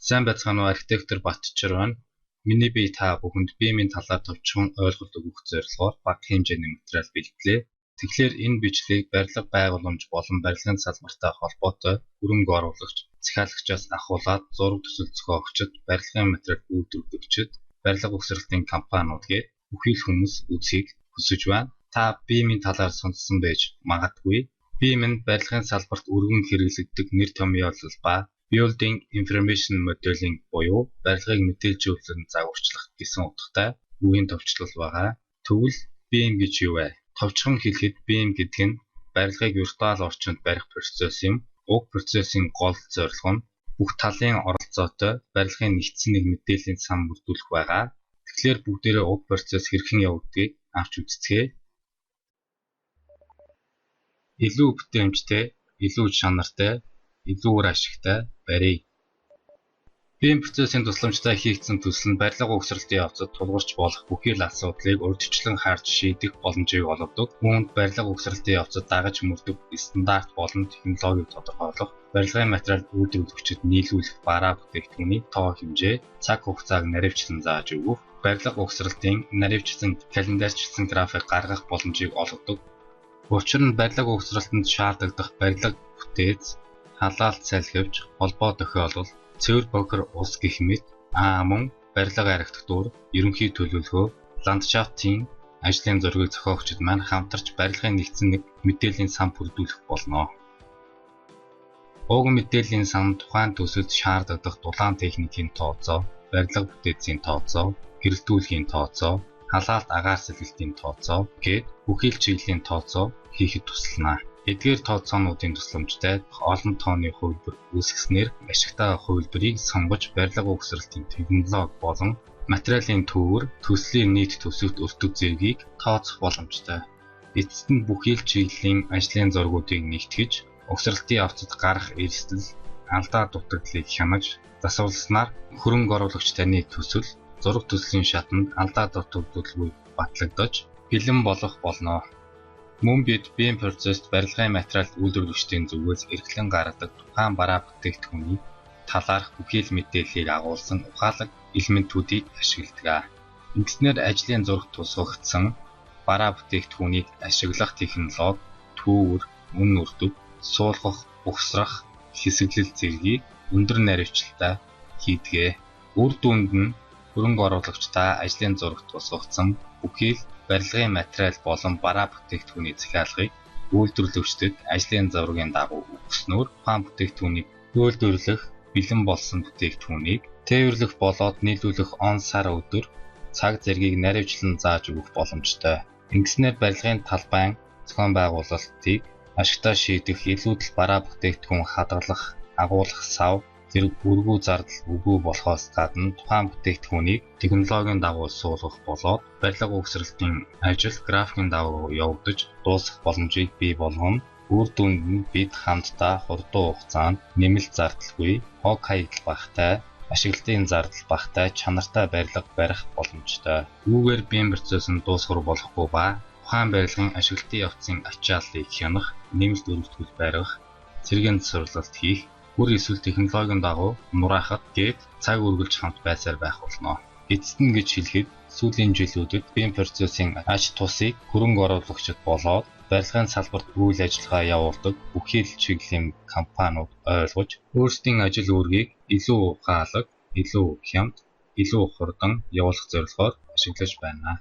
Сайн байцгаана уу архитектор Батчар байна. Миний бие та бүхэнд биемийн талаар товчхон ойлголт өгөх зорилгоор бага хэмжээний материал бэлтлээ. Тэгэхээр энэ бичлэгийг барилга байгууламж болон барилгын салбартай холбоотой хөрөнгө оруулагч, захиалагчаас ахуулаад зураг төсөл зохиогчид, барилгын материал үйлдвэрлэгчид, барилга угсралтын компаниуд гээд бүхий л хүмүүс үзхийг хүсэж байна. Та биемийн талаар сонссон байж магадгүй. Бием нь барилгын салбарт өргөн хэрэглэгддэг нэр томьёолол ба Building Information Modeling буюу барилгыг мэдээлжүүлэн загварчлах гэсэн утгатай үгийн товчлол байгаа. Тэгвэл BIM гэж юу вэ? Товчхон хэлэхэд BIM гэдэг нь барилгыг виртуал орчинд барих процесс юм. Уг процессын гол зорилго нь бүх талын оролцоотой барилгын нэгдсэн нэг мэдээллийн сан бүрдүүлэх байгаа. Тэгэхээр бүгдээрээ уг процесс хэрхэн явагдгийг авч үзцгээе. Илүү бүтээмжтэй, илүү чанартай, илүү үр ашигтай барья. BIM процессын тусламжтай хийгдсэн төсөл нь барилга угсралтын явцад тулгарч болох бүхий л асуудлыг урьдчилан харж шийдэх боломжийг олгодог. Үүнд барилга угсралтын явцад дагаж мөрдөх стандарт болон технологиг тодорхойлох, барилгын материал үйлдвэрлэгчид нийлүүлэх бараа бүтээгдэхүүний тоо хэмжээ, цаг хугацааг наривчлан зааж өгөх, барилга угсралтын наривчсан календарьчилсан график гаргах боломжийг олгодог. Учир нь барилга угсралтанд шаардлагадах барилга бүтээц, халаалт салхивч, холбоо тохиолол, цэвэр бохир ус гэх мэт мөн барилга архитектур, ерөнхий төлөвлөгөө, ландшафтын ажлын зургийг зохиогчид маань хамтарч барилгын нэгдсэн нэг мэдээллийн сан бүрдүүлэх болно. Уг мэдээллийн сан тухайн төсөлд шаардлагадах дулаан техникийн тооцоо, барилга бүтээцийн тооцоо, гэрэлтүүлгийн тооцоо, халаалт агаар сэлгэлтийн тооцоо гээд бүхий л чиглэлийн тооцоо хийхэд тусална. Эдгээр тооцоонуудын тусламжтай олон тооны хувилбар үүсгэснээр ашигтай хувилбарыг сонгож барилга угсралтын технологи болон материалын төвөр, төслийн нийт төсөвт өртөг зэргийг тооцох боломжтой. Эцэст нь бүхий л чиглэлийн ажлын зургуудыг нэгтгэж, угсралтын явцад гарах эрсдэл, алдаа дутагдлыг хянаж, засвалснаар хөрөнгө оруулагч таны төсөл, зураг төслийн шатанд алдаа дутагдaltaгүй батлагдаж, бэлэн болох болно. Мөн бид BIM процесст барилгын материал үйлдвэрлэгчдийн зүгээс эрхлэн гаргадаг тухайн бараа бүтээгдэхүүний талаарх бүхий л мэдээллийг агуулсан ухаалаг элементүүдийг ашигладаг. Ингэснээр ажлын зурагт тусгагдсан бараа бүтээгдэхүүнийг ашиглах технологи, төвөр, үн үрдэг, суулгах, угсрах, хэсэглэл зэргийг өндөр наривчлалтай хийдэг. Үр дүнд нь хөрөнгө оруулагчдаа ажлын зурагт тусгагдсан бүхий л барилгын материал болон бараа бүтээгдэхүүний захиалгыг үйлдвэрлэгчдэд ажлын зургийн дагуу өгснөөр тухайн бүтээгдэхүүнийг үйлдвэрлэх бэлэн болсон бүтээгдэхүүнийг тээвэрлэх болоод нийлүүлэх он сар өдөр цаг зэргийг наривчлан зааж өгөх боломжтой. Ингэснээр барилгын талбайн зохион байгуулалтыг ашигтай шийдэх, илүүдэл бараа бүтээгдэхүүн хадгалах, агуулах сав зэрэг үргүү зардал үгүй болохоос гадна тухайн бүтээгдэхүүнийг технологийн дагуу суулгах болоод барилга угсралтын ажил графикийн дагуу явагдаж дуусах боломжийг бий болгоно. Үр дүнд нь бид хамтдаа хурдан хугацаанд нэмэлт зардалгүй, хог хаягдал багатай, ашиглалтын зардал багатай, чанартай барилга барих боломжтой. Үүгээр BIM процесс нь дуусгар болохгүй ба тухайн барилгын ашиглалтын явцын ачааллыг хянах, нэмэлт өргөтгөл барих, цэргийн засварлалт хийх, бүр эсвэл технологийн дагуу нураахад гээд цаг үргэлж хамт байсаар байх болно. Эцэст нь гэж хэлэхэд сүүлийн жилүүдэд BIM процессын ач тусыг хөрөнгө оруулагчид болоод барилгын салбарт үйл ажиллагаа явуулдаг бүхий л чиглэлийн компаниуд ойлгож өөрсдийн ажил үүргийг илүү ухаалаг, илүү хямд, илүү хурдан явуулах зорилгоор ашиглаж байна.